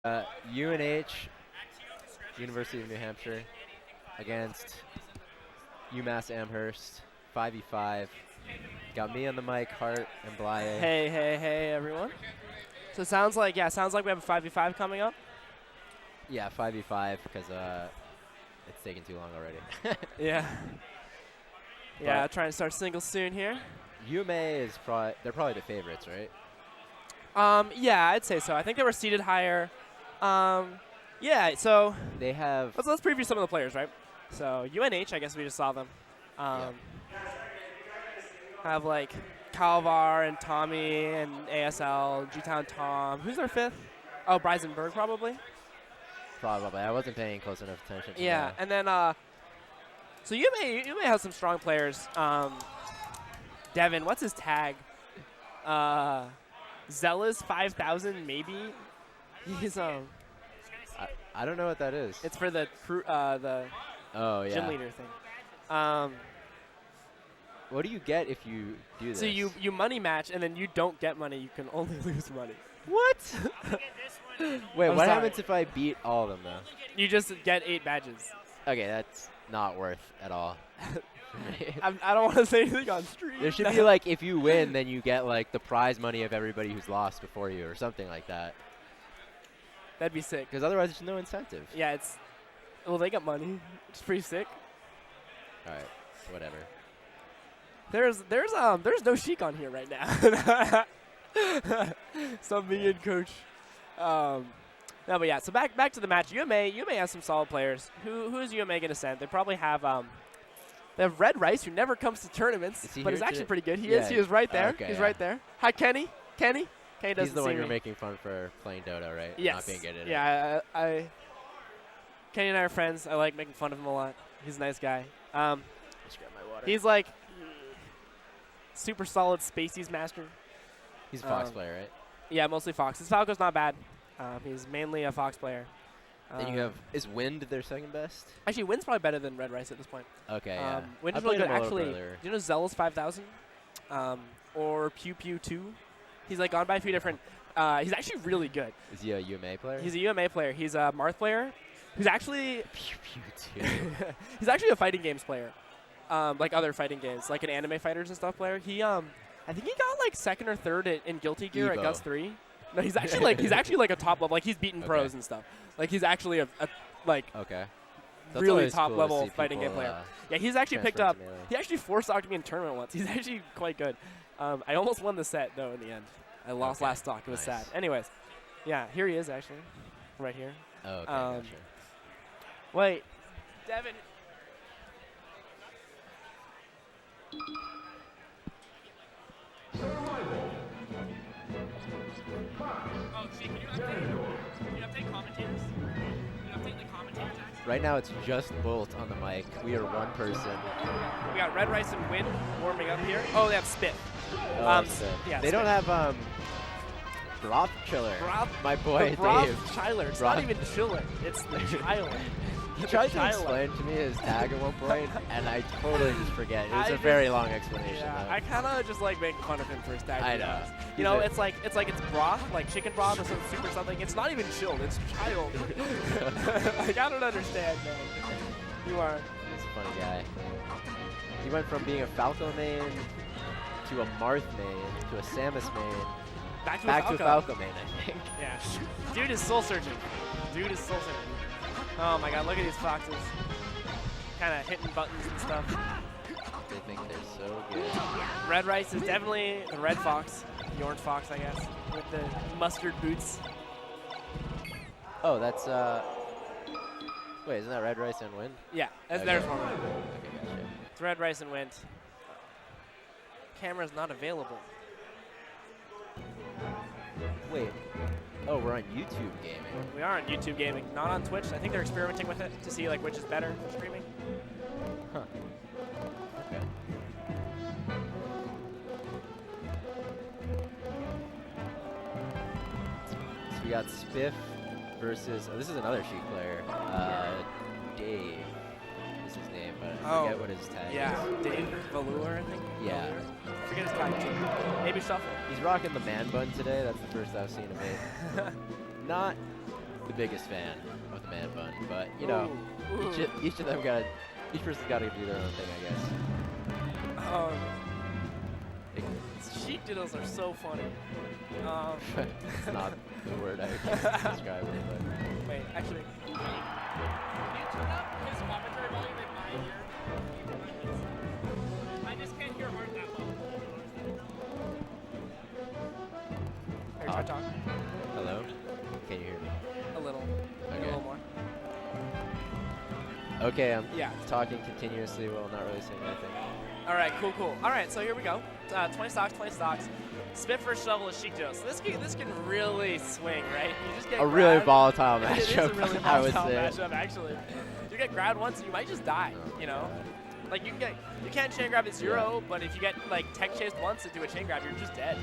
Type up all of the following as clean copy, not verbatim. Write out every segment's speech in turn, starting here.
UNH, University of New Hampshire, against UMass Amherst, 5v5. Got me on the mic, Hart and Blye. Hey, everyone. So it sounds like, we have a 5v5 coming up. Yeah, 5v5 because it's taking too long already. Yeah. Yeah, trying to start singles soon here. UMA is they're probably the favorites, right? Yeah, I'd say so. I think they were seated higher. Yeah, so they have. Let's preview some of the players, right? So UNH, I guess we just saw them. Have like Calvar and Tommy and ASL, G-Town Tom. Who's their fifth? Oh, Breisenberg probably. Probably. I wasn't paying close enough attention to that. And then so UMA has some strong players. Devin, what's his tag? Zealous 5000 maybe. He's I don't know what that is. It's for the gym leader thing. What do you get if you do this? So you money match, and then you don't get money. You can only lose money. What? Wait, what happens if I beat all of them, though? You just get 8 badges. Okay, that's not worth at all. I don't want to say anything on stream. There should be, like, if you win, then you get, like, the prize money of everybody who's lost before you or something like that. That'd be sick. Because otherwise there's no incentive. Yeah, well, they got money. It's pretty sick. All right, whatever. There's no Sheik on here right now. Some minion coach. No, but yeah. So back to the match. UMA has some solid players. Who is UMA going to send? They probably have they have Red Rice, who never comes to tournaments, but is actually pretty good. He is right there. Okay, He's right there. Hi, Kenny. Kenny doesn't He's the one you're me. making fun for playing Dota, right? Yes. Not being good at it. Yeah. Kenny and I are friends. I like making fun of him a lot. He's a nice guy. Just grab my water. He's like super solid Spacies master. He's a Fox player, right? Yeah, mostly Fox. His Falco's not bad. He's mainly a Fox player. Then you have, is Wind their second best? Actually, Wind's probably better than Red Rice at this point. Okay, yeah. Wind is really good. Actually, do you know Zealous 5000? Or Pew Pew 2? He's like gone by a few different. He's actually really good. Is he a UMA player? He's a UMA player. He's a Marth player. Who's actually Pew Pew 2. He's actually a fighting games player. Like other fighting games, like an anime fighters and stuff player. He I think he got like second or third in Guilty Gear at Guts 3. No, he's actually like a top level. Like he's beaten pros and stuff. Like he's actually a really top level fighting game player. Yeah, he's actually picked up. He actually force-stocked me in tournament once. He's actually quite good. I almost won the set though in the end. I lost last stock. It was sad. Anyways, yeah, here he is actually, right here. Oh, okay, gotcha. Wait, Devin. Right now it's just Bolt on the mic. We are one person. We got Red Rice and Wind warming up here. Oh, they have Spit. Yeah, they don't have Broth Chiller. My boy Dave. Chiller. It's not even Chiller. It's the Chiller. He tried to explain to me his tag at one point, and I totally just forget. It was a very long explanation. Yeah, I kind of just like making fun of him for his tag. I know. You know, it's like it's broth, like chicken broth or some soup or something. It's not even chilled. It's child. Like, I don't understand, man. You are. He's a funny guy. He went from being a Falco main to a Marth main to a Samus main. Back to a Falco main, I think. Yeah. Dude is soul searching. Oh my god, look at these foxes. Kind of hitting buttons and stuff. They think they're so good. Red Rice is definitely the red fox. The orange fox, I guess. With the mustard boots. Oh, that's, wait, isn't that Red Rice and Wind? Yeah, there's one. Okay, gotcha. It's Red Rice and Wind. Camera's not available. Wait. Oh, we're on YouTube gaming. We are on YouTube gaming, not on Twitch. I think they're experimenting with it to see like which is better for streaming. Huh. Okay. So we got Spiff versus. Oh, this is another Sheik player. Dave is his name, but I forget what his tag is. Yeah, Dave Velour, I think. Yeah. I forget his tag too. Maybe Shuffle. He's rocking the man bun today. That's the first I've seen him make. Not the biggest fan of the man bun, but you know, each of them each person's got to do their own thing, I guess. Sheep diddles are so funny. It's not the word I would use to describe it, but. Wait, actually. Can you turn up his commentary volume in my ear? I just can't hear Art that well. Here, try talk. Hello? Can you hear me? A little. Okay. A little more. Okay, I'm Yeah. talking continuously while not really saying anything. All right, cool. All right, so here we go. 20 stocks. Spit versus shovel is Sheik Joe. So this can really swing, right? You just get A really volatile It is a matchup, really I would volatile say. matchup, actually. You get grabbed once, you might just die. You know, like you can't chain grab at 0, but if you get like tech chased once to do a chain grab, you're just dead.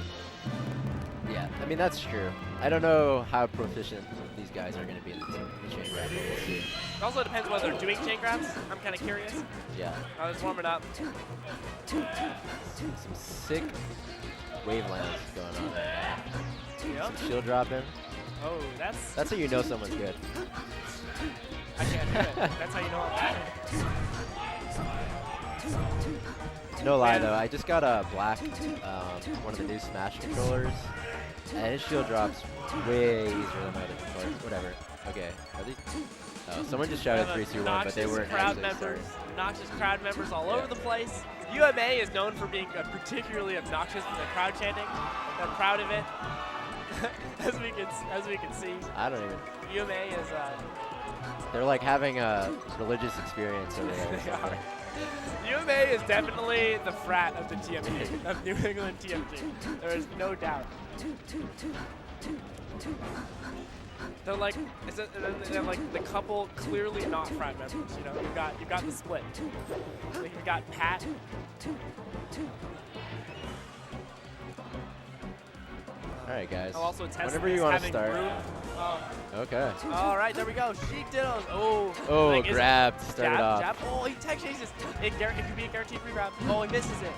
Yeah, I mean, that's true. I don't know how proficient these guys are going to be in the chain grab. We'll see. It also depends whether they're doing chain grabs. I'm kind of curious. Yeah. I was warming up. Some sick wavelands going on there. Yep. Some shield dropping. Oh, that's That's how you know someone's good. I can't do it. That's how you know I'm bad. No lie though, I just got a black, one of the new Smash controllers, and his shield drops way easier than my other controller. Whatever. Okay. Are these? Oh, someone just shouted 3, 2, 1, but they weren't crowd actually members. starting. Obnoxious crowd members all over the place. UMA is known for being particularly obnoxious with their crowd chanting. They're proud of it, as we can see. I don't even. UMA is. They're like having a religious experience over there. They are. UMA is definitely the frat of the TMG, of New England TMG. There is no doubt. They're like, they're like the couple clearly not frat members. You know, you've got the split. Like you've got Pat. All right, guys. I'll also test whenever you want to start. Okay. All right, there we go. Sheik diddles. Oh. Oh, like, grabbed. Started off. Jab. Oh, he tech chases. It could be a guaranteed free grab. Oh, he misses it.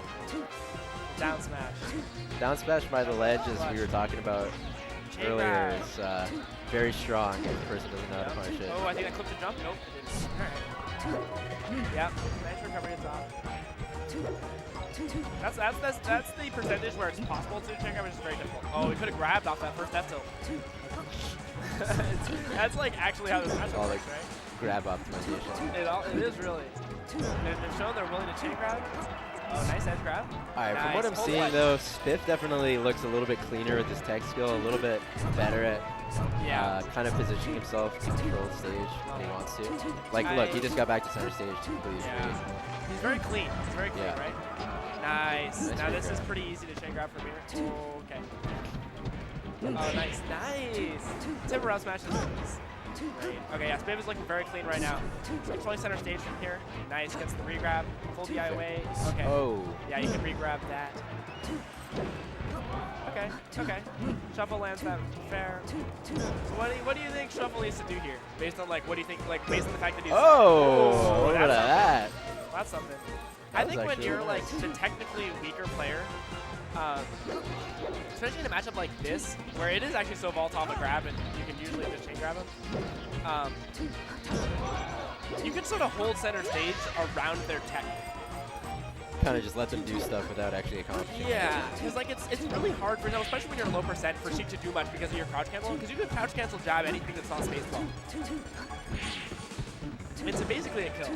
Down smash. Down smash by the ledge, as we were talking about Chain earlier, grab. is very strong if the person doesn't know how to punish it. Oh, I think I clipped the jump. Nope, it didn't. All right. Yep. Nice recovery at top. That's the percentage where it's possible to chain grab, which is very difficult. Oh, we could have grabbed off that first F tilt. That's like actually how this match all works, like right? grab optimization. It is really. They've shown they're willing to chain grab. Oh, nice edge grab. All right, from what I'm Hold seeing ledge. though, Spiff definitely looks a little bit cleaner with his tech skill, a little bit better at kind of positioning himself to control the stage when he wants to. Like, look, he just got back to center stage to complete his raid. He's very clean. He's very clean, right? Nice. Nice Now this grab. is pretty easy to chain grab from here. Oh, okay. Oh, nice. Timber out smash is great. Okay, yeah, Spiff is looking very clean right now. Controlling center stage from here. Nice, gets the re-grab. Full DI away. Okay. Oh. Yeah, you can re-grab that. Okay. Shuffle lands that fair. So what do you think Shuffle needs to do here? Based on like, what do you think, like, based on the fact that he's... Oh, look at that. That's something. That I was think when actually you're really like nice. the technically weaker player, especially in a matchup like this, where it is actually so volatile to grab and you can usually just chain grab him, you can sort of hold center stage around their tech. Kind of just let them do stuff without actually accomplishing it. Yeah, because like it's really hard for them, especially when you're low percent, for Sheik to do much because of your crouch cancel. Because you can crouch cancel jab anything that's not space ball. It's basically a kill.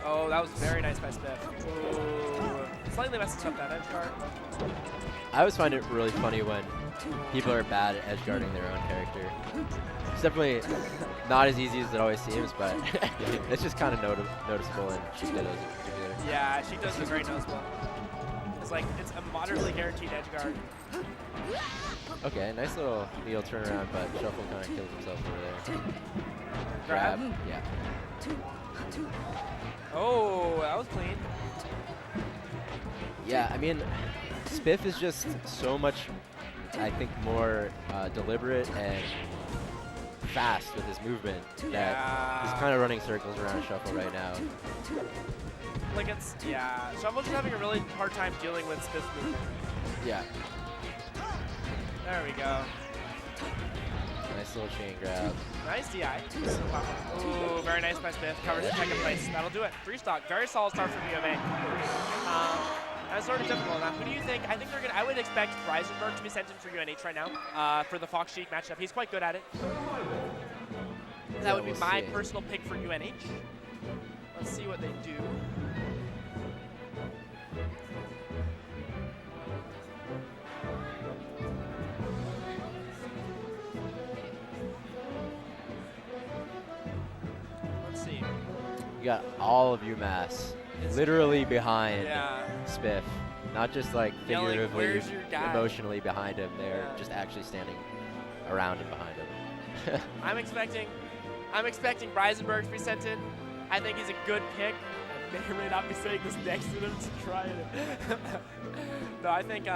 Oh, that was very nice by Spiff. Ooh. Slightly messes up that edge guard. I always find it really funny when people are bad at edge guarding their own character. It's definitely not as easy as it always seems, but it's just kind of noticeable, and she does it in particular. Yeah, she does it very noticeable. It's like, it's a moderately guaranteed edge guard. Okay, nice little needle turnaround, but Shuffle kind of kills himself over there. Grab. Yeah. Oh, that was clean. Yeah, I mean, Spiff is just so much, I think, more deliberate and fast with his movement that he's kind of running circles around Shuffle right now. Like Shuffle's just having a really hard time dealing with Spiff's movement. Yeah. There we go. Nice Nice little chain grab. Nice DI. Ooh, very nice by Smith. Covers the second place. That'll do it. 3 stock. Very solid start from UMA. That's sort of difficult enough. Who do you think? I think they're gonna. I would expect Reisenberg to be sent in for UNH right now for the Fox Sheik matchup. He's quite good at it. That would be my personal pick for UNH. Let's see what they do. Let's see. You got all of UMass literally behind Yeah. Spiff. Not just like Yelling, figuratively, "Where's your guy?" emotionally behind him. They're Yeah. just actually standing around and behind him. I'm expecting Reisenberg to be sent in. I think he's a good pick. I may or may not be saying this next to him to try it. No, I think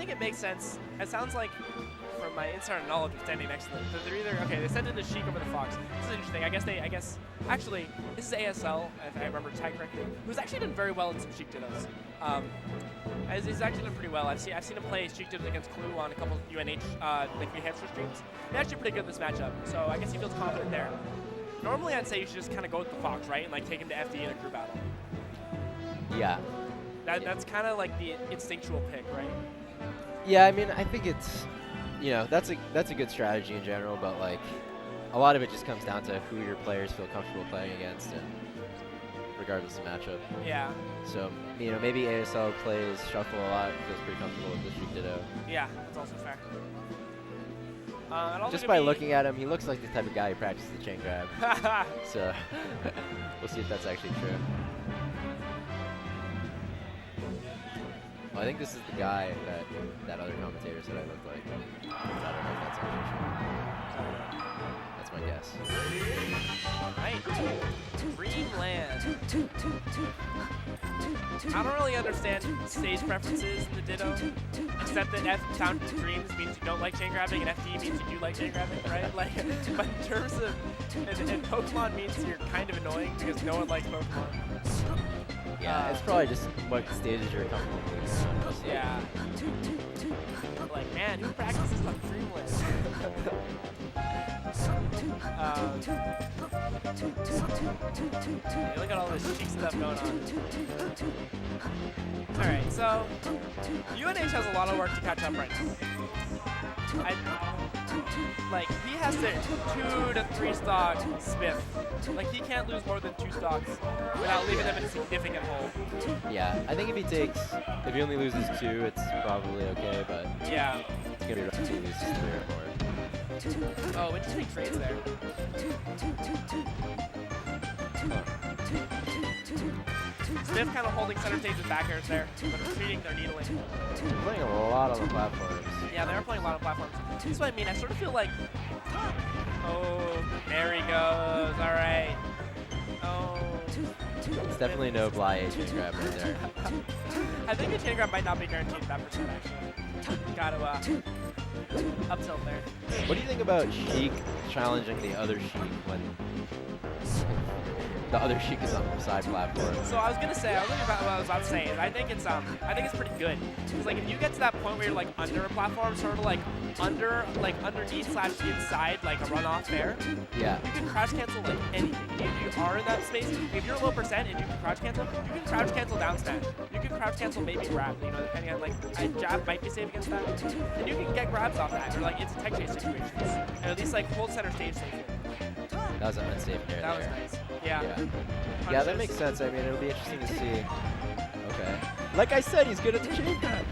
it makes sense. It sounds like, from my insider knowledge of standing next to them, that they're either they sent in the Sheik over the Fox. This is interesting. I guess actually this is ASL, if I remember tag correctly, who's actually done very well in some Sheik dittos. He's actually done pretty well. I've seen him play Sheik dittos against Clue on a couple of UNH like New Hampshire streams. He's actually pretty good in this matchup, so I guess he feels confident there. Normally, I'd say you should just kind of go with the Fox, right, and like take him to FD in a crew battle. Yeah. That's kind of like the instinctual pick, right? Yeah, I mean, I think it's, that's a good strategy in general, but like, a lot of it just comes down to who your players feel comfortable playing against, and regardless of matchup. Yeah. So, maybe ASL plays shuffle a lot, feels pretty comfortable with the Sheik Ditto. Yeah, that's also fair. Just by looking at him, he looks like the type of guy who practices the chain grab. So, we'll see if that's actually true. Well, I think this is the guy that other commentator said I looked like. I don't know if that's actually true. That's my guess. Right. Greenland. I don't really understand stage preferences in the Ditto, except that F Found Dreams means you don't like chain grabbing, and FD means you do like chain grabbing, right? Like, but in terms of, and Pokemon means you're kind of annoying because no one likes Pokemon. Yeah, it's probably just what stages you're comfortable with. Yeah. Like, man, who practices on Dreamland? Look at all this cheek stuff going on. Alright, so UNH has a lot of work to catch up right now. He has to 2 to 3 stock Smith. Like, he can't lose more than 2 stocks without leaving them in a significant hole. Yeah, I think if he only loses 2, it's probably okay, but yeah, it's gonna be rough if he loses 3 or more. Oh, interesting trades there. Smith kind of holding center stage with back airs there, but retreating their needling. They're playing a lot on the platforms. Yeah, they are playing a lot of platforms. This is what I mean. I sort of feel like, oh, there he goes. All right. Oh. It's definitely no Bly chain grab right there. I think the chain grab might not be guaranteed that percent actually. Got to up tilt there. What do you think about Sheik challenging the other Sheik when the other Sheik is on the side platform? So I was gonna say, what I was about to say is I think it's pretty good. Because like if you get to that point where you're like under a platform, sort of like underneath / inside, like a runoff there. Yeah. You can crouch cancel like anything. If you are in that space, if you're low percent and you can crouch cancel, you can crouch cancel down smash. You can crouch cancel maybe grab, depending on like a jab might be safe against that. And you can get grabs off that, or like into tech chase situations. And at least like hold center stage safely. That was an unsafe nair That was there. nice. Yeah. Yeah, that makes sense. I mean, it'll be interesting to see. Okay. Like I said, he's good at the chain grab.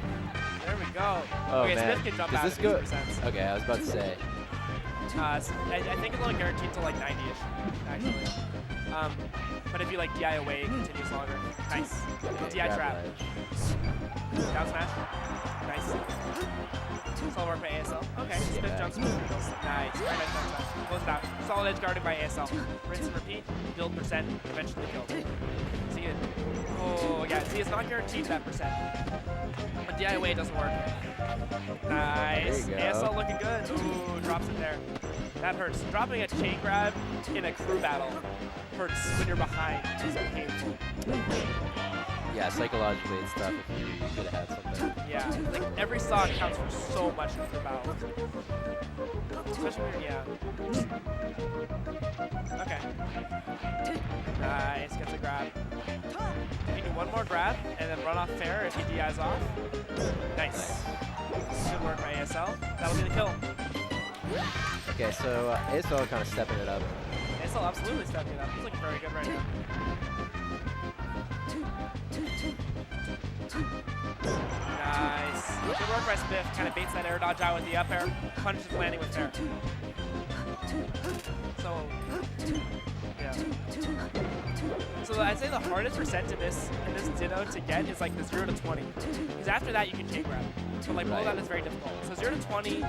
There we go. Oh, okay, man. Smith can jump Does out this of go? these percents. Okay, I was about to say. I think it's only guaranteed to like 90-ish, actually. But if you like DI away, it continues longer. Nice. Okay, DI trap. ledge. Down smash. Nice. Solid work by ASL. Okay, Smith jumps with needles. Nice. Very nice down smash. Close it out. Solid edge guarded by ASL. Rinse and repeat. Build percent. Eventually kill. See it. Oh, yeah. See, it's not guaranteed that percent. But DI away doesn't work. Nice. There you go. ASL looking good. Ooh, drops it there. That hurts. Dropping a chain grab in a crew battle hurts when you're behind. It's painful. Yeah, psychologically it's tough if you could have had something. Yeah, like every stock counts for so much in crew battles. especially when you're, yeah. Okay. Nice, gets a grab. You can do one more grab and then run off fair if he DIs off. Nice. Good work by ASL. That'll be the kill. Okay, so ASL kind of stepping it up. ASL absolutely stepping it up. He's looking very good right now. Nice. Good work by Spiff. Kind of baits that air dodge out with the up air. Punches landing with fair. So, yeah. So I'd say the hardest percent in this Ditto to get is like the 0 to 20. Because after that you can chain grab. But like below that is very difficult. So 0 to 20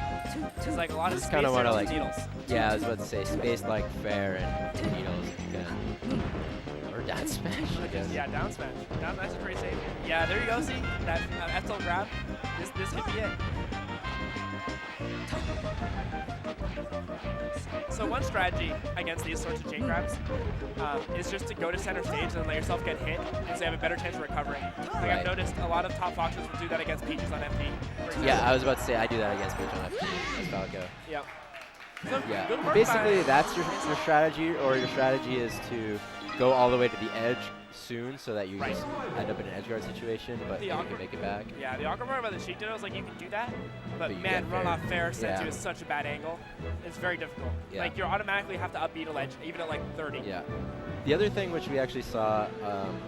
is like a lot of space kind of want to like needles. Yeah, I was about to say space like fair and needles again. Or down smash, I guess. Yeah, down smash. Down smash is pretty safe. Yeah, there you go. See that F-tilt grab. This could be it. So one strategy against these sorts of chain grabs is just to go to center stage and let yourself get hit, and so you have a better chance of recovering. Like I've noticed a lot of top foxes will do that against Peaches on FD. Yeah, I was about to say I do that against Peach on FD as Falco. Yep. So Yeah, good work basically by that's your strategy, or your strategy is to go all the way to the edge soon so that you just end up in an edge guard situation, but you can make it back. Yeah, the awkward part about the cheat ditto is like you can do that, but you man, run off fair sends Yeah. you at such a bad angle. It's very difficult. Yeah. Like you automatically have to upbeat a ledge, even at like 30. Yeah. The other thing which we actually saw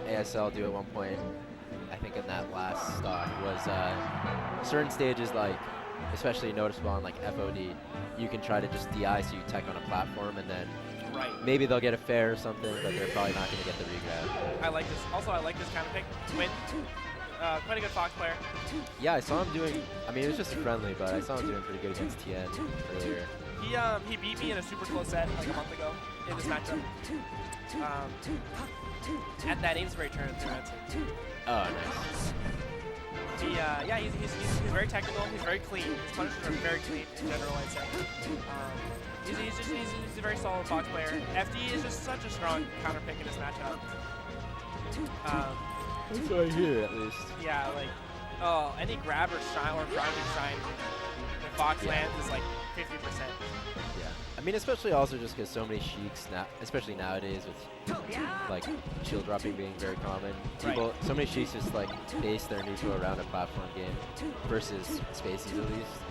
ASL do at one point, I think in that last stock, was certain stages, like especially noticeable on like FOD, you can try to just DI so you tech on a platform and then maybe they'll get a fair or something, but they're probably not going to get the regrab. I like this. Also, I like this counter pick. Win. Quite a good Fox player. Yeah, I saw him doing, I mean, it was just friendly, but I saw him doing pretty good against TN earlier. He beat me in a super close set like a month ago in this matchup. At that Amesbury tournament. Oh, nice. Yeah, he's very technical. He's very clean. His punishes are very clean in general, I'd say. He's a very solid Fox player. FD is just such a strong counter pick in this matchup. That's what I hear, at least. Yeah, like, any grab or shine or grounded shine in Fox lands is like 50%. Yeah, I mean, especially also just because so many sheiks now, especially nowadays with like shield dropping being very common. People, so many sheiks just like base their neutral around a platform game versus spaces at least.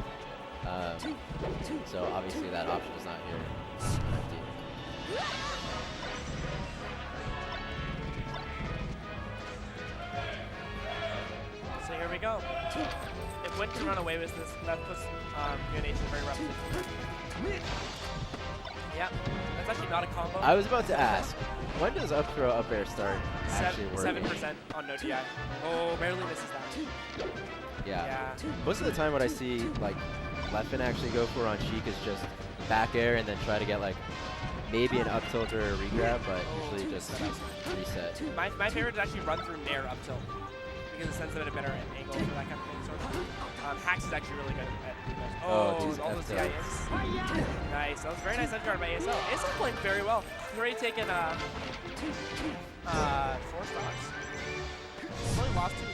So obviously that option is not here. So here we go. If Win can run away with this, that puts UNH in a very rough position. Yeah, that's actually not a combo. I was about to ask, when does up throw up air start actually working? 7% on no DI. Oh, barely misses that. Yeah. Most of the time what I see like Leffen actually go for on Sheik is just back air and then try to get like maybe an up tilt or a regrab, but usually just reset. My favorite is actually run through Nair up tilt because it sends them at a better angle for that kind of thing. So Hax is actually really good at doing those. Oh, all those DI hits. Nice. That was a very nice edge guard by ASL. ASL playing very well. He's already taken 4 stocks. He's only lost 2.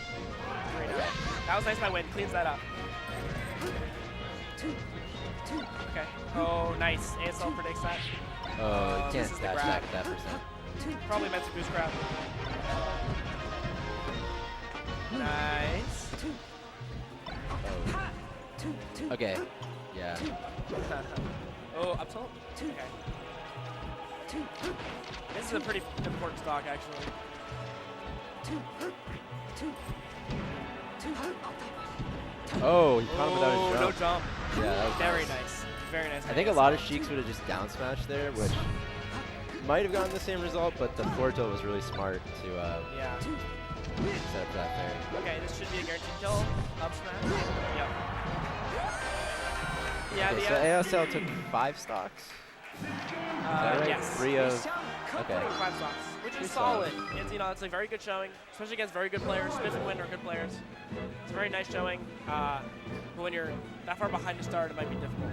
Very nice. That was nice by Win. Cleans that up. Okay. Oh, nice. ASL predicts that. Oh, you can't dash back at that percent. Probably meant to boost grab. Nice. Oh. Okay. Yeah. Oh, up tilt? Okay. This is a pretty important stock, actually. Oh, he caught him without a jump. No jump. Yeah, that was very nice. Very nice. I think a lot of Sheiks would have just down smashed there, which might have gotten the same result, but the forward tilt was really smart to set up that there. Okay, this should be a guaranteed kill. Up smash. Yep. Yeah, okay, so ASL took 5 stocks? Right? Yes. 3 of... Okay. 5 stocks, which is solid. It's, it's a very good showing, especially against very good players. Smith and Win are good players. It's a very nice showing. But when you're that far behind to start, it might be difficult.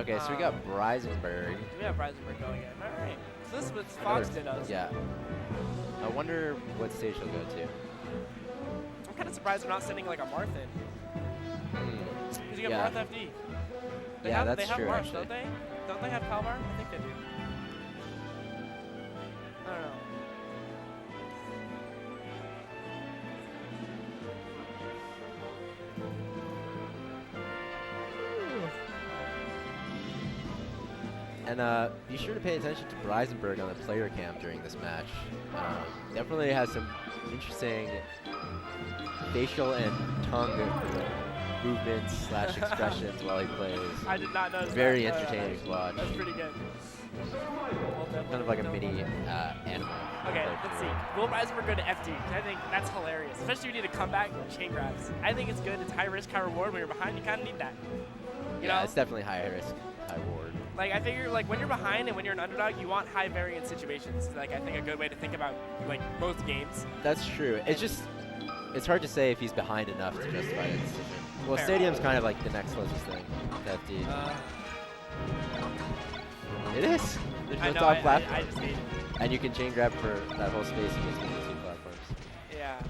Okay, so we got Breisenberg. We have Breisenberg going in. All right. So this is what Fox did us. Yeah. I wonder what stage he'll go to. I'm kind of surprised we're not sending like a Marth in. Because you got Marth FD. They Yeah, have, that's they have true, Marsh, actually. don't they? Don't they have Palvar? I think they do. I don't know. And be sure to pay attention to Breisenberg on the player cam during this match. Definitely has some interesting facial and tongue movements / expressions while he plays. I did not notice Very that. entertaining to watch. That's pretty good. Kind of like a mini animal. Okay, played let's for see. it. Will Breisenberg go to FD? I think that's hilarious. Especially when you need to come back and chain grabs. I think it's good. It's high risk, high reward. When you're behind, you kind of need that. You Yeah, know? it's definitely high risk, high reward. Like, I figure, like, when you're behind and when you're an underdog, you want high variance situations. Like, I think a good way to think about, like, most games. That's true. It's just, it's hard to say if he's behind enough to justify that decision. Well, Fair. Stadium's kind of like the next closest thing to FD. It is. There's I no know, top I platform. just hate it. And you can chain grab for that whole space in between the two platforms. Yeah.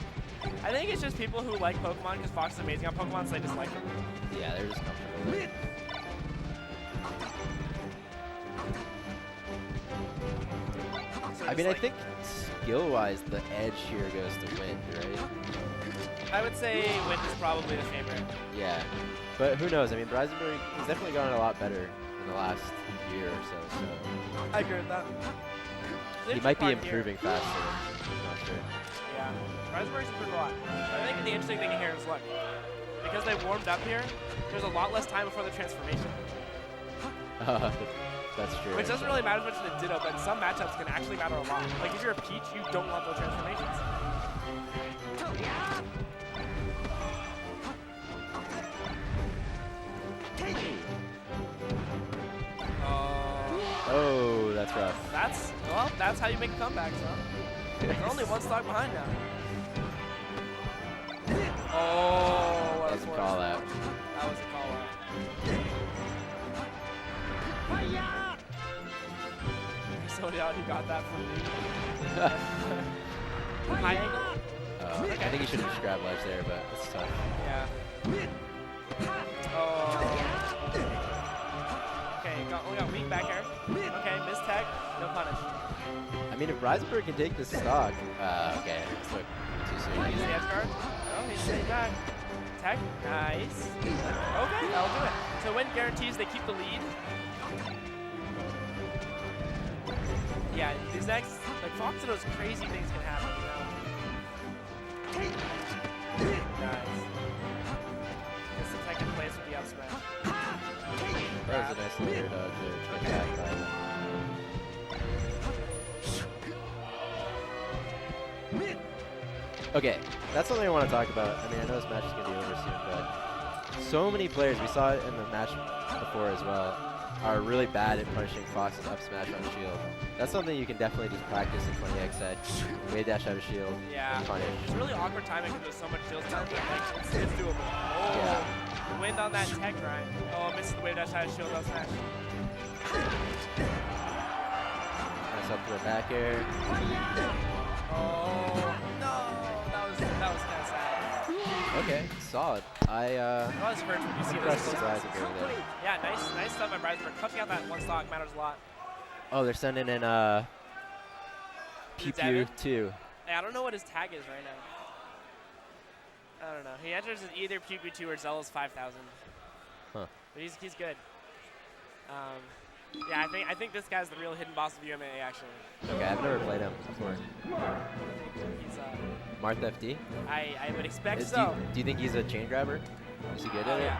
I think it's just people who like Pokemon because Fox is amazing on Pokemon, so they just like him. Yeah, they're just comfortable with it. So I just, mean, I like, think skill-wise, the edge here goes to Wind, right? I would say Wind is probably the favorite. Yeah. But who knows? I mean, Breisenberg has definitely gotten a lot better in the last year or so. I agree with that. He might be improving faster. I'm not sure. Yeah. Breisenberg's improved a lot. I think the interesting thing here is, look, because they warmed up here, there's a lot less time before the transformation. That's true. Which doesn't really matter as much in a Ditto, but in some matchups can actually matter a lot. Like if you're a Peach, you don't want those transformations. Oh, that's rough. That's how you make a comeback, so. They're only one stock behind now. Oh, what That's a force. call out. That was a call out. Somebody out who got that from me. High angle? I think he should have just grabbed ledge there, but it's tough. Yeah. Oh. Okay, we got weak back air. Okay, miss tag, no punish. I mean, if Breisenberg can take this stock, okay, this took too soon. Use the edge guard. Oh, he's staying back. Tag, nice. Okay, that'll do it. So Win guarantees they keep the lead. Yeah, these next, like Fox and those crazy things can happen, you know? Nice. This is second place with the up smash. That was a nice little air dodge there to get back by him. Okay, that's something I want to talk about. I mean, I know this match is going to be over soon, but so many players, we saw it in the match before as well, are really bad at punishing Fox's up smash on shield. That's something you can definitely just practice in 20x edge. Wave dash out of shield, Yeah. punish. It's really awkward timing because there's so much shield time, but like, it's doable. Oh, Yeah. Wind on that tech grind. Oh, misses the wave dash out of shield up smash. Nice up to the back air. Oh, no. That was kind of sad. Okay, solid. That was hurt when you see impressed those with close. Breisenberg there. Yeah, nice stuff by Breisenberg. Clutching out that one stock matters a lot. Oh, they're sending in Pew Pew 2. Hey, I don't know what his tag is right now. I don't know. He enters as either Pew Pew 2 or Zealous 5000. Huh. But he's good. Yeah, I think this guy's the real hidden boss of UMA actually. Okay, I've never played him before. He's Marth FD? I would expect Do so. you think he's a chain grabber? Is he good Oh at it? yeah.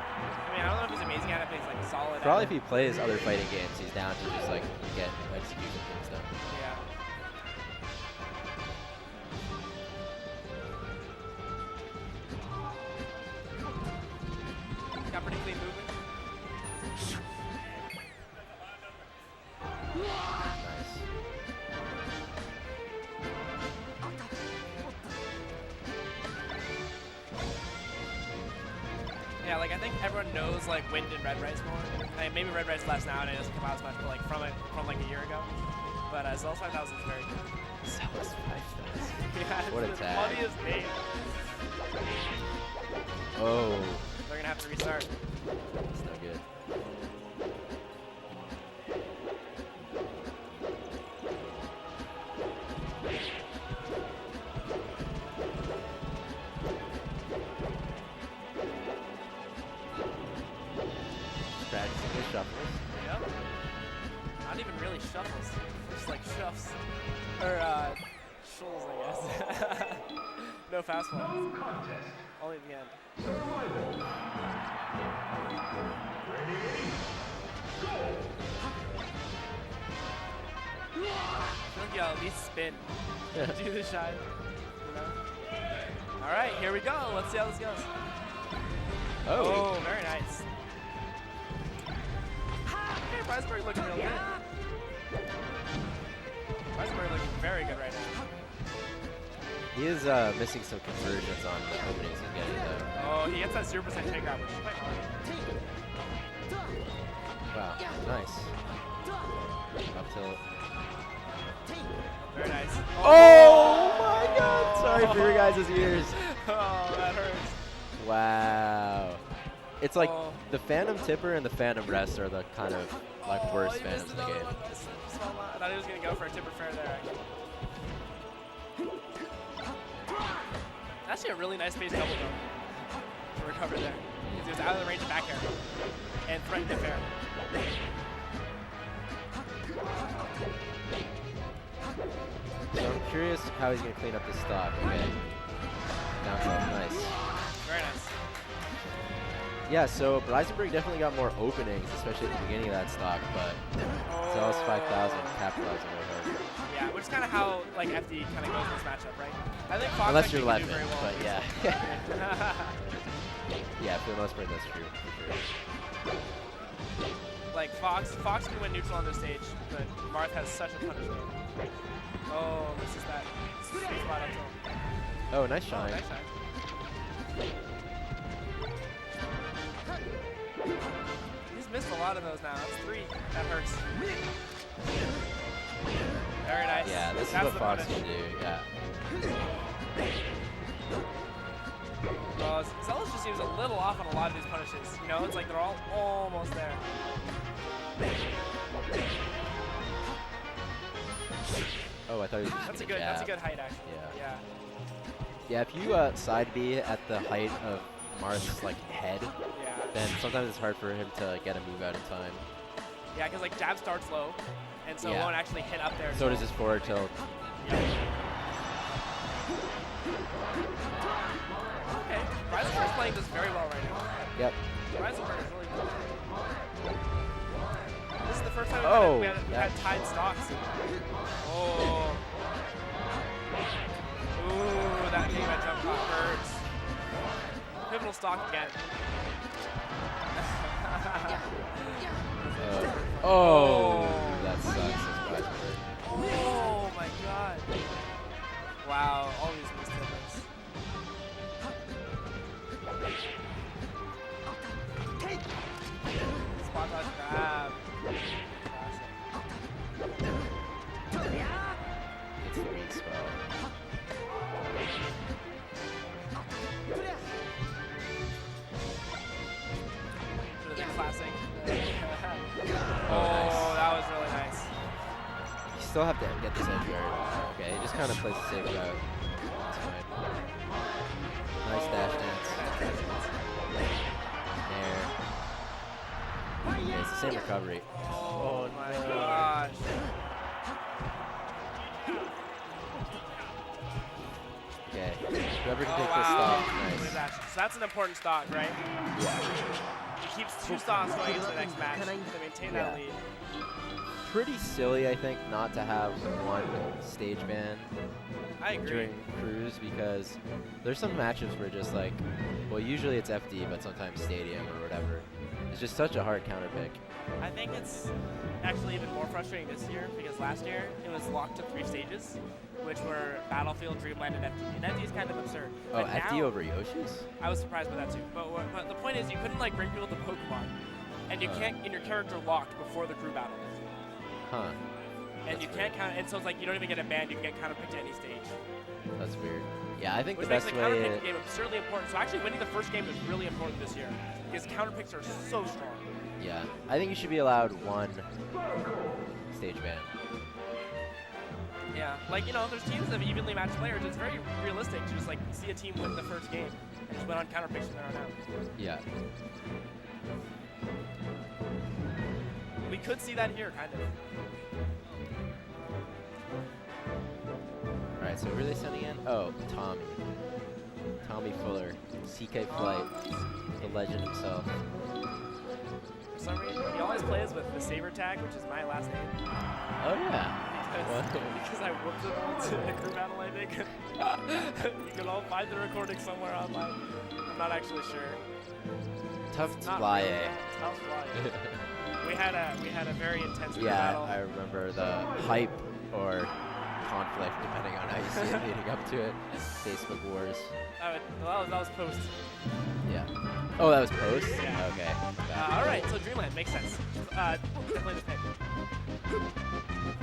I mean, I don't know if he's amazing at it, but he's like solid. Probably at if it. he plays other fighting games, he's down to just like get execution things done. Yeah. Got pretty clean movement. Nice. Yeah, like I think everyone knows like Wind and Red Rice more. I mean, maybe Red Rice less now and it doesn't come out as much, but like from like a year ago. But Zealous 5000 is very good. Zealous 5000. Yeah, What a it's the tag. funniest name. Oh, They're gonna have to restart. that's no good. Not even really shuffles. Just like shuffs. Or shoals, I guess. No fastball. Only at the end. I feel like you gotta at least spin to do the shot. You know? All right, here we go. Let's see how this goes. Oh, very nice. Okay, Breisberg looking real good. Breisberg looking very good right now. He is missing some conversions on the openings he's getting though. Oh, he gets that 0% take grab, which is quite hard. Wow, nice. Up tilt. Very nice. Oh my god! Sorry for your guys' ears. Oh, that hurts. Wow. It's like the Phantom Tipper and the Phantom Rest are the kind of like worst Phantoms in the game. I thought he was going to go for a tipper fair there, actually. Actually a really nice space double though to recover there. He was out of the range of back air and threatened the fair. So I'm curious how he's going to clean up this stock. Okay. Down tilt, nice. Very nice. Yeah, so Breisenberg definitely got more openings, especially at the beginning of that stock, but Zealous 5000 capitalizing really hard. Yeah, which is kind of how like FD kind of goes in this matchup, right? I think Fox unless you're actually Ledman, can do very well. but yeah. Yeah, for the most part, that's true. For sure. Like Fox can win neutral on this stage, but Marth has such a punishment. Oh, this is that sweet spot up to him. Oh, nice shine. Oh, nice shine. He's missed a lot of those now. That's 3. That hurts. Very nice. Yeah, this That's is what Fox punish. can do. Yeah. Zealous just seems a little off on a lot of these punishes. You know, it's like they're all almost there. Oh, I thought he was just That's a gonna good. jab. That's a good height, actually. Yeah. Yeah. Yeah, if you side B at the height of Marth's like head, Yeah. then sometimes it's hard for him to get a move out in time. Yeah, because like jab starts low, and so it Yeah. won't actually hit up there. So does his forward tilt. Yeah. Okay, Reisenberg's playing this very well right now. Yep. Reisenberg is really good. This is the first time we had tied stocks. Oh. Ooh, that thing that jump off hurts. Pivotal stock again. Oh, that sucks. That's Reisenberg. Oh my god. Wow, all these mistakes. Spot dodge grab. It's the mean spell. Classic. Oh, nice. That was really nice. You still have to get this edge guard. Okay, he just kind of plays the safe route. That's fine. Nice dash dance. Nair. Okay, it's the same recovery. Oh my gosh. Okay, whoever can take this Wow. stock, Good nice. dash. So that's an important stock, right? Yeah. He keeps 2 stocks going into the next match to maintain that lead. Pretty silly, I think, not to have one stage ban I agree. during cruise, because there's some matches where just like, well, usually it's FD, but sometimes stadium or whatever. It's just such a hard counter pick. I think it's actually even more frustrating this year because last year it was locked to 3 stages, which were Battlefield, Dreamland, and FD. And FD is kind of absurd. Oh, But FD now, over Yoshi's? I was surprised by that too. But the point is, you couldn't like bring people to Pokemon, and you can't get your character locked before the crew battle. Huh. And you can't count, and so it's like you don't even get a ban. You can get counter picked to any stage. That's weird. Yeah, I think Which the makes best the counter way. pick game absurdly important. So actually winning the first game is really important this year because counter picks are so strong. Yeah, I think you should be allowed one stage ban. Yeah, like, you know, there's teams of evenly matched players. It's very realistic to just like see a team win the first game and just win on counter picks from there on out. Yeah. we could see that here, kind of. All right, so who are they sending in? Oh, Tommy. Tommy Fuller, CK Flight, the legend himself. For some reason, he always plays with the Saber tag, which is my last name. Oh yeah. Because I whooped him once in a crew battle, I think. You can all find the recording somewhere online. I'm not actually sure. Tough Not fly. really tough fly. we had a very intense crew Yeah, battle. I remember the hype or conflict, depending on how you see it leading up to it. Facebook wars. That was post. Yeah. Oh, that was post? Yeah. Okay. All right, so Dreamland makes sense. Definitely the pick.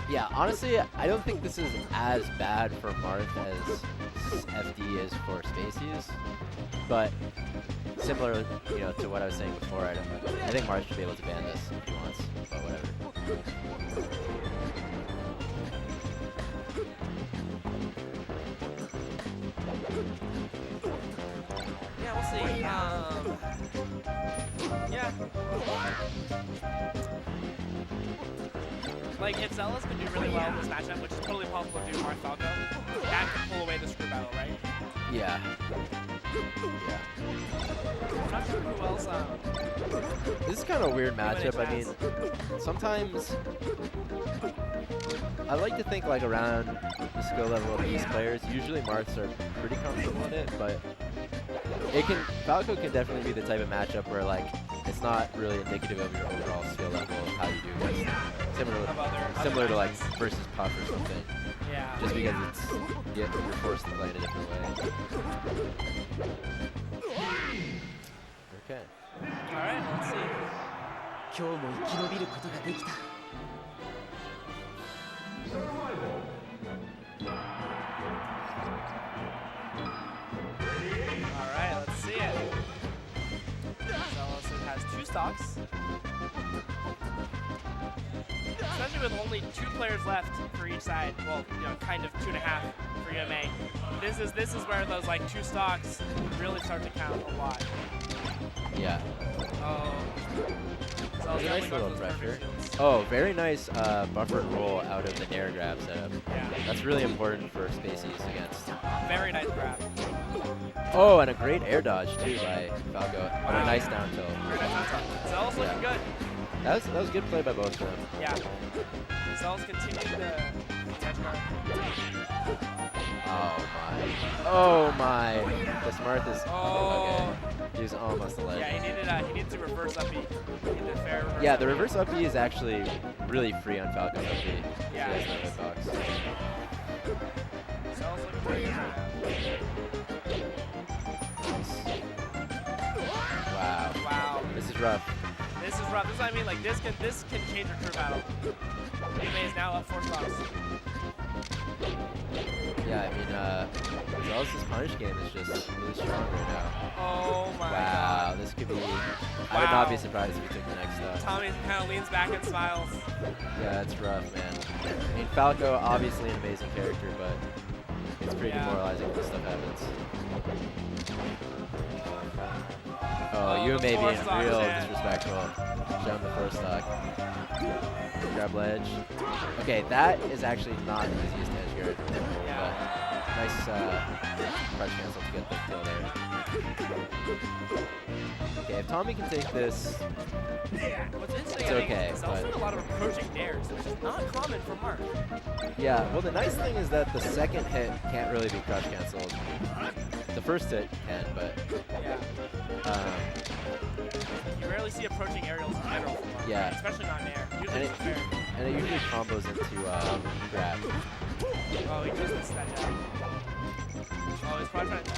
Yeah, honestly, I don't think this is as bad for Marth as FD is for Spacies, but similar, to what I was saying before, I think Marth should be able to ban this if he wants, but whatever. Yeah, we'll see. Yeah. Like, if Zealous can do really well in this matchup, which is totally possible to do Marth Falco, that can pull away the screw battle, right? Yeah. I'm not sure who else. This is kind of a weird matchup. I mean, sometimes I like to think like around the skill level of these players. Usually Marths are pretty comfortable in it, but Falco can definitely be the type of matchup where like it's not really indicative of your overall skill level of how you do against similar to like versus Puff or something. Yeah. Just because you're forced to play in a different way. Okay. Alright, let's see. 今日も生き延びることができた。Alright, let's see it. Zealous has 2 stocks. Especially with only 2 players left for each side. Well, kind of 2.5 for UMA. This is where those like 2 stocks really start to count a lot. Yeah. Oh. Very nice little pressure. Oh, very nice buffered roll out of the Nair grab setup. Yeah. That's really important for Spacies against. Very nice grab. Oh, and a great air dodge too by Falco. And a nice down tilt. Very nice down tilt. Zealous looking good. That was good play by both of them. Yeah. Zealous continuing the edge guard. Oh my. This Marth is Oh. okay. He was almost a ledge. Yeah, he needed to reverse up B. He did fair reverse Yeah, up the B. reverse up B is actually really free on Falco up B. Yeah. He has no hitbox. Zealous looking pretty good right now. Wow. Wow. This is rough. This is rough. This is what I mean. Like this can change your crew battle. UMA is now up 4 stocks. Yeah, I mean, Zealous' punish game is just really strong right now. Oh my Wow, god. this could be. I would not be surprised if we took the next stock. Tommy kind of leans back and smiles. Yeah, it's rough, man. I mean, Falco, obviously an amazing character, but it's pretty demoralizing when this stuff happens. Oh, you may be real disrespectful. Show him the 4 stock. Grab ledge. Okay, that is actually not the easiest edge guard. Yeah. Nice crush cancel to get the kill there. Okay, if Tommy can take this, What's interesting, it's okay. is also a lot of approaching dairs, which is not common for Mark. Yeah, well the nice thing is that the second hit can't really be crush canceled. The first hit can, but Yeah. You rarely see approaching aerials in general from Mark. Yeah. Especially not in air. Usually And it's fair. and it usually combos into grab. Oh, he just missed that down. Oh, he's probably trying to...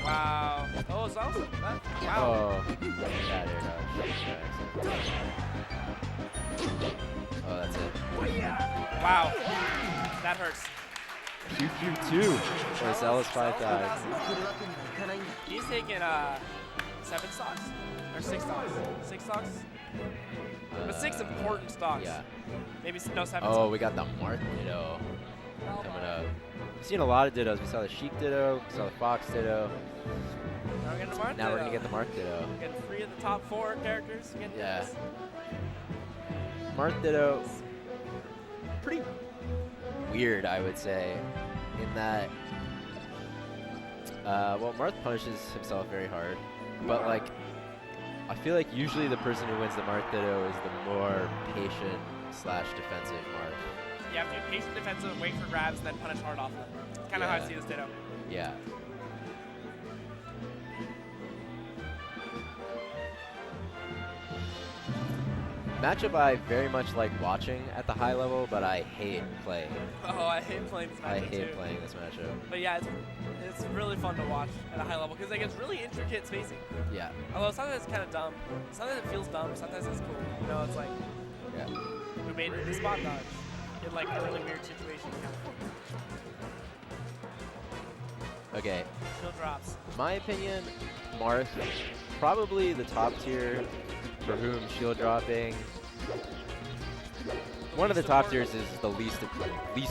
Wow. Oh, it's also... Wow. Oh, bad air dodge. Oh, that's it. Wow. That hurts. QQ2 for Zealous 5-5. He's taking 7 stocks? Or 6 stocks? 6 stocks? But 6 important stocks. Yeah. Maybe no 7 Oh, stocks. we got the Marth Ditto coming up. We've seen a lot of Dittos. We saw the Sheik Ditto, we saw the Fox Ditto. Now we're getting the Mark Now we're going to get the Marth Ditto. Getting 3 of the top 4 characters. Yeah. Marth Ditto, pretty weird, I would say, in that, well, Marth punishes himself very hard, but like, I feel like usually the person who wins the Marth Ditto is the more patient / defensive Marth. You have to be patient, defensive, wait for grabs, and then punish hard off them. Kind of how I see this Ditto. Yeah. Matchup I very much like watching at the high level, but I hate playing. Oh, I hate playing this matchup I hate playing this matchup. But yeah, it's really fun to watch at a high level because like it's really intricate spacing. Yeah. Although sometimes it's kind of dumb. Sometimes it feels dumb. Sometimes it's cool. You know, it's like we made it a spot dodge in like a really weird situation. Okay. Shield drops. My opinion, Marth, probably the top tier for whom shield dropping. One of the top tiers is the least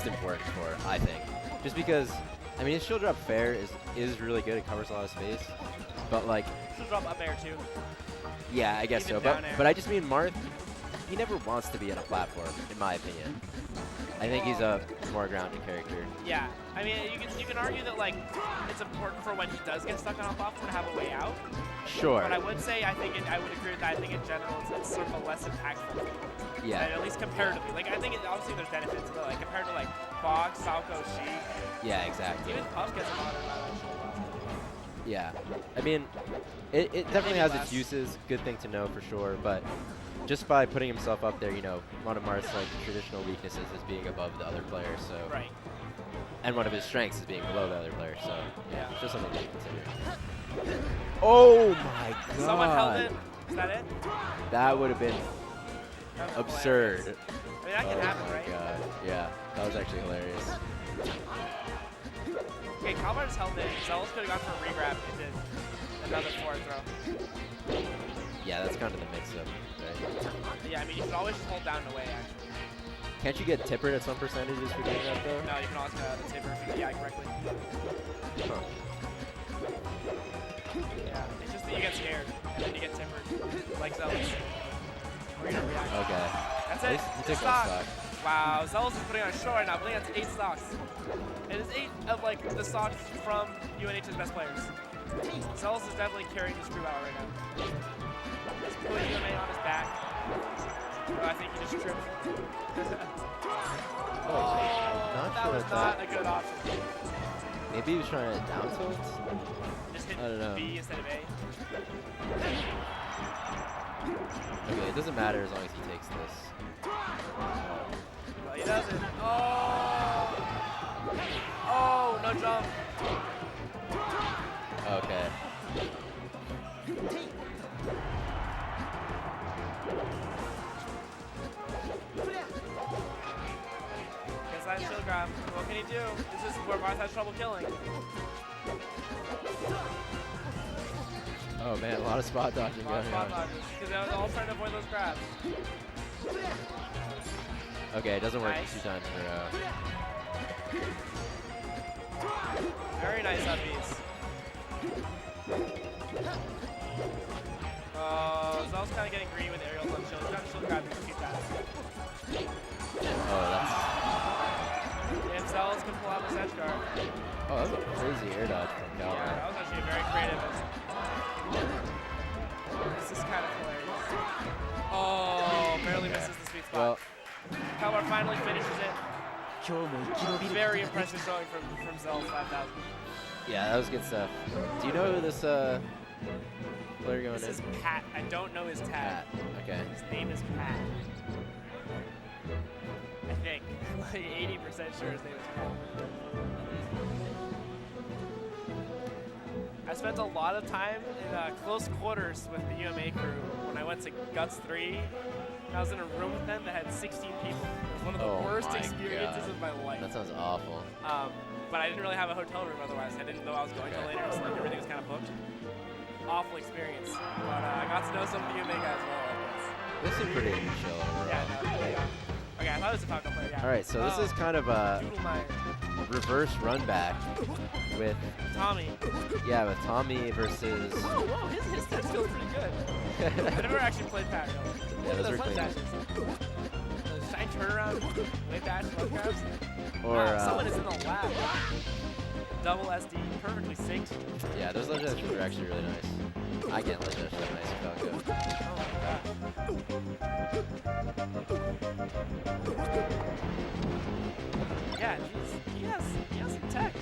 important for, I think. Just because, I mean, his shield drop fair is really good. It covers a lot of space. But like, Shield drop up air too. yeah, I guess Even so. down air. But I just mean Marth, he never wants to be in a platform, in my opinion. I think he's a more grounded character. Yeah, I mean, you can argue that like it's important for when he does get stuck on a platform to have a way out. Sure. But I would say I would agree with that. I think in general it's sort of a less impactful. Yeah. And at least comparatively. Like I think obviously there's benefits, but like compared to like Fog, Salco, She, Yeah, exactly. even Puff gets a lot of Yeah. I mean, it definitely Maybe has less. its uses. Good thing to know for sure. But just by putting himself up there, you know, one of Marth's like traditional weaknesses is being above the other player. So. Right. And one of his strengths is being below the other player. So. Yeah. It's just something to consider. Oh my god. Someone held it. Is that it? That would have been That was absurd. hilarious. I mean, that can happen, Oh my right? god. Yeah. That was actually hilarious. Okay, Kalmar just held it. Zealous could have gone for a regrab and did another forward throw. Yeah, that's kind of the mix-up, right? Yeah, I mean, you should always just hold down and away, actually. Can't you get tippered at some percentages for doing that, though? No, you can always get out of the taper if you DI correctly. Huh. Yeah, it's just that you get scared, and then you get timbered, like Zealous. Or you don't react. Okay. That's At it. least you Good took one stock. stock. Wow, Zealous is putting on a show right now. I believe that's 8 stocks. It is 8 of like the stocks from UNH's best players. Zealous is definitely carrying this crew out right now. He's putting UMA on his back. Oh, I think he just tripped. Not that sure was if not a good option. Maybe he was trying to down tilt? Just hit I don't know. B instead of A. Okay, it doesn't matter as long as he takes this. Well, he doesn't. Oh! Oh, no jump. Okay. Inside shield grab. What can he do? This is where Marth has trouble killing. Oh man, a lot of spot dodging A lot of going spot on. dodges. Because they was all trying to avoid those grabs. Okay, it doesn't work Nice. 2 times in a row. Very nice upbeats. Oh, Zell's kind of getting green with aerials on shield. He's got shield grab to keep that. Oh, that's... If Zell's can pull out this edge guard. Oh, that was a crazy air dodge from Yeah, Calvin. that was actually very creative. This is kind of hilarious. Oh, barely misses the sweet spot. Well, Kalmar finally finishes it. 今日も生き延びる Very ことができ impressive showing from Zell 5000. yeah, that was good stuff. Do you know who this player going This in? is Pat. I don't know his tag. Pat. Okay. His name is Pat. I think. Like 80% sure his name is Pat. I spent a lot of time in close quarters with the UMA crew when I went to Guts 3. I was in a room with them that had 16 people. It was one of the Oh worst my experiences God. of my life. That sounds awful. But I didn't really have a hotel room otherwise. I didn't know I was going till later, so like everything was kind of booked. Awful experience. But I got to know some of the UMA guys well, I guess. This is pretty chill overall. Yeah, no, okay, I thought it was a Falcon player, yeah. Alright, so this is kind of a Doodle Mine. reverse run back with, Tommy. yeah, with Tommy versus... Oh, whoa, his head feels pretty good. I never actually played Pat, really. Yeah, those Look were at clean. those lens dashes. around, wave dash, love grabs. Or Wow, someone is in the lab. Double SD, perfectly synced. yeah, those ledge dashes are actually really nice. I can't ledge dash that nice if Falco. Oh my god. Yeah, he has some tech.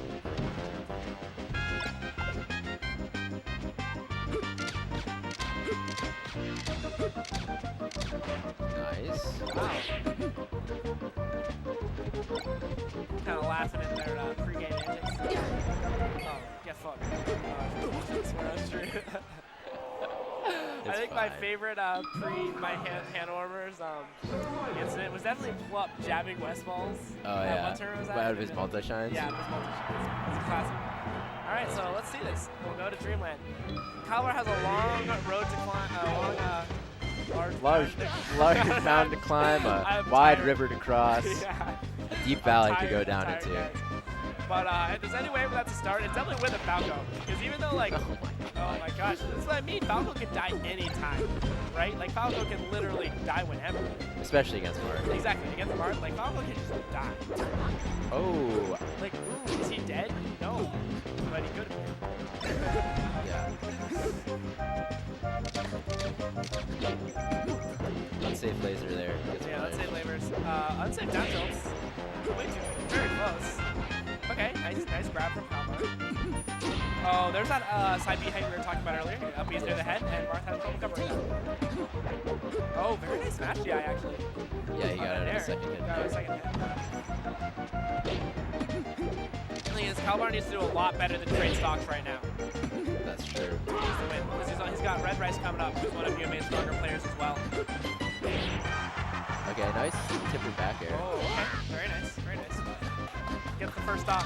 Nice. Wow. Kind of laughing in their pregame antics. Oh, get fucked. That's true. I think my favorite hand warmers incident was definitely Plup jabbing West balls. Oh yeah. What turn was that? Out of his multi-shines? Yeah, his multi-shines. It's a classic. All right, so let's see this. We'll go to Dreamland. Calvar has a long road to climb, large mountain to climb, a wide river to cross, yeah. a deep valley to go down into. Guys. But if there's any way for that to start, it's definitely with a Falco. Because even though, like, oh my gosh, that's what I mean. Falco can die anytime, right? Like, Falco can literally die whenever. Especially against Mark. Exactly, against Mark, like, Falco can just die. Oh. Like, ooh, is he dead? No. But he could have been. Yeah. Unsafe laser there. Yeah, unsafe lasers. Unsafe down tilts. Way too, very close. Okay, nice grab from Calvar. Oh, there's that side B height we were talking about earlier. Up B's near the head, and Marth has trouble covering that. Oh, very nice smash DI actually. Yeah, he got it in a second hit. Got it in a second hit. The thing is, Calvar needs to do a lot better than trade stocks right now. That's true. He needs to win. Because he's got Red Rice coming up, who's one of UMa's stronger players as well. Okay, nice tipper back air. Oh, okay. Very nice, very nice. Gets the first stop.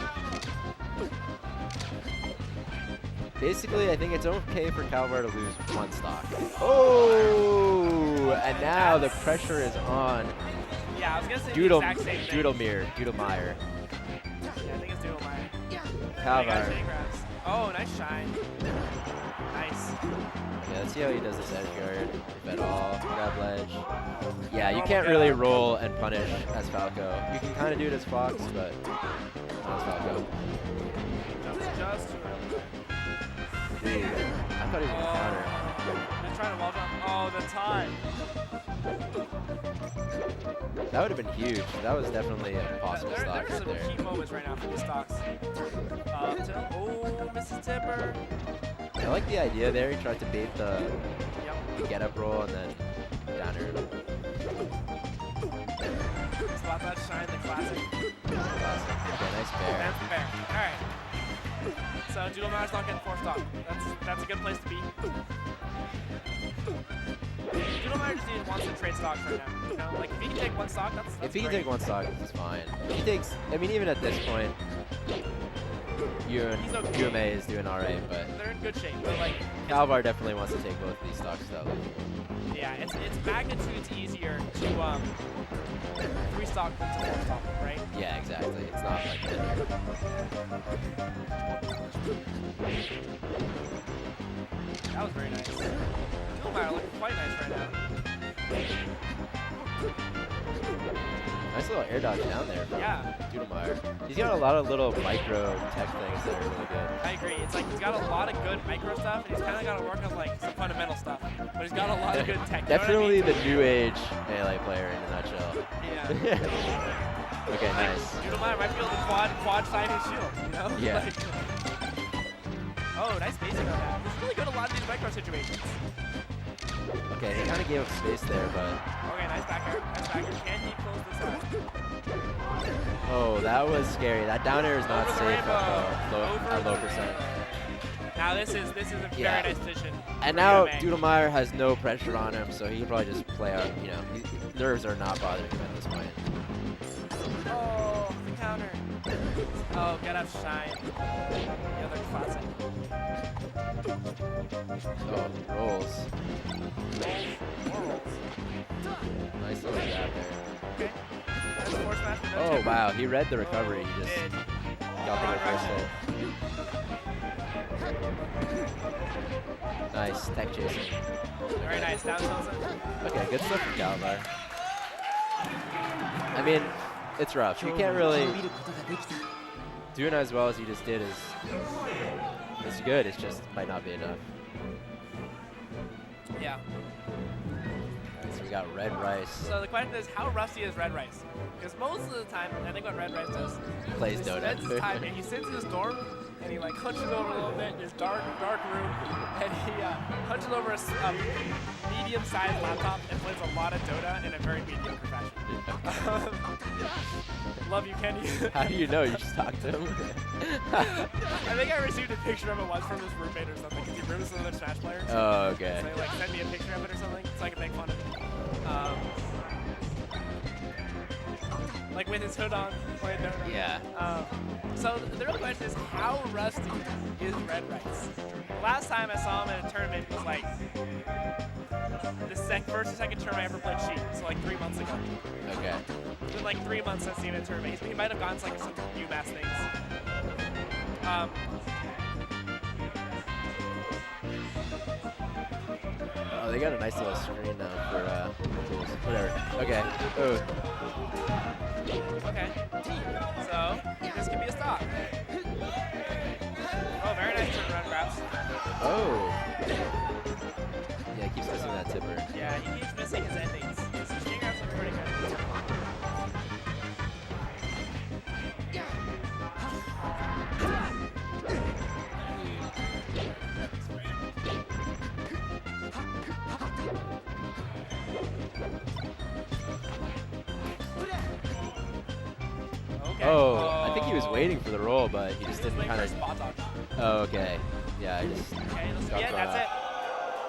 Basically, I think it's okay for Calvar to lose one stock. Oh! And now the pressure is on. Yeah, I was going to say the Doodle, exact same thing. Doodlemeyer. Yeah, I think it's Doodlemeyer. Calvar. Oh, nice shine. Nice. Yeah, let's see how he does this edge guard, if at all. Grab ledge. Yeah, you can't really roll and punish as Falco. You can kind of do it as Fox, but not as Falco. Just too early. Dude, I thought he was going to counter. He's trying to wall jump. Oh, the time. That would have been huge. That was definitely a possible stock There's right some there. key moments right now for the stocks. Oh, Mrs. Tipper. I like the idea there. He tried to bait the get up roll and then downer. Spot that shine, the classic. Okay, nice fair. That's fair. All right. So Doodlemeyer's not getting 4 stock. That's a good place to be. Doodlemeyer just wants to trade stocks right now. You know, like if he can take 1 stock, that's If he can great. take 1 stock, it's fine. If he takes, I mean, even at this point, UMA is doing alright, but they're in good shape. But like Calvar definitely wants to take both of these stocks though. yeah, it's magnitudes easier to 3 stock than to 4 stock, right? Yeah, exactly. It's not like that. That was very nice. Doodlemeyer looking quite nice right now. Nice little air dodge down there from Yeah. Doodlemeyer. He's got a lot of little micro tech things that are really good. I agree. It's like he's got a lot of good micro stuff, and he's kind of got to work on like some fundamental stuff. But he's got a lot of good tech. Definitely you know the new age melee player in a nutshell. what I mean? Yeah. Okay, nice. Doodlemeyer might be able to quad side his shield, you know? Yeah. Like, oh, nice spacing on that. He's really good at a lot of these micro situations. Okay, he kind of gave up space there, but... Okay, nice back air. Nice back air. Can he close this out? Oh, that was scary. That down air is not Over the safe rainbow. at low percent. Now this is a very nice position. And for now UMA. Doodlemeyer has no pressure on him, so he can probably just play out, you know, nerves are not bothering him at this point. Oh, the counter. Oh, get up, shine. The other classic. Oh, rolls. More rolls. Nice little jab there. Okay. That's force smash, but no Oh, tip. wow, he read the recovery. He just Did. got the reversal. Nice, tech chasing. Very nice. Down tilts. Okay, good stuff from Calvar. I mean, it's rough. You can't really doing as well as you just did is good. It's just might not be enough. Yeah. So we got red rice. So the question is, how rusty is red rice? Because most of the time, I think what red rice does, He plays he Dota. spends his time and he sits in his dorm and he like hunches over a little bit in his dark room and he hunches over a medium-sized laptop and plays a lot of Dota in a very mediocre fashion. Love you, Kenny. How do you know? You just talked to him? I think I received a picture of it once from his roommate or something because he rooms with another Smash players. Oh, okay. So they like send me a picture of it or something so I can make fun of it. Like with his hood on, playing Dota. Yeah. So the real question is, how rusty is red rice? The last time I saw him in a tournament was like the first or second tournament I ever played Sheet, so like 3 months ago. Okay. It's been like 3 months since he's seen a tournament. He might have gone to like some UMass things. Oh, they got a nice little screen now for tools. Whatever. Okay. Oh. Okay. So this could be a stop. Oh, very nice turnaround grabs. Oh. Yeah, he keeps missing that tipper. Yeah, he keeps missing his endings. His screen grabs look pretty good. Okay. Oh, I think he was waiting for the roll, but he just didn't kind of. Spot dodge. Oh, okay. Yeah, I just. Okay, got yeah, that's caught. it.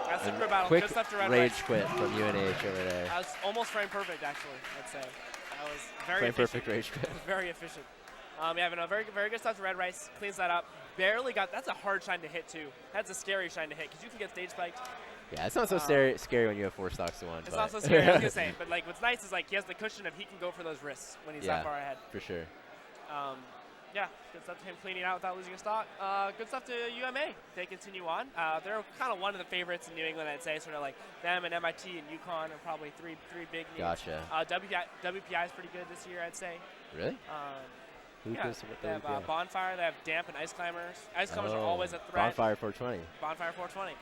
That's the crew battle. Quick Good stuff to red rage rice. quit from UNH over there. That was almost frame perfect, actually, I'd say. That was very Frame efficient. perfect rage quit. It was very efficient. Yeah, but no, very good stuff to red rice. Cleans that up. Barely got. That's a hard shine to hit too. That's a scary shine to hit because you can get stage spiked. Yeah, it's not so scary when you have 4 stocks to 1. It's but not so scary. I was gonna say, but like what's nice is like he has the cushion of he can go for those risks when he's that far ahead. For sure. Yeah, good stuff to him cleaning out without losing a stock. Good stuff to UMA. They continue on. They're kind of one of the favorites in New England, I'd say. Sort of like them and MIT and UConn are probably three big names. Gotcha. WPI is pretty good this year, I'd say. Really? Who Yeah, goes to what they have Bonfire. They have Damp and Ice Climbers. Ice Climbers are always a threat. Bonfire 420. Bonfire 420.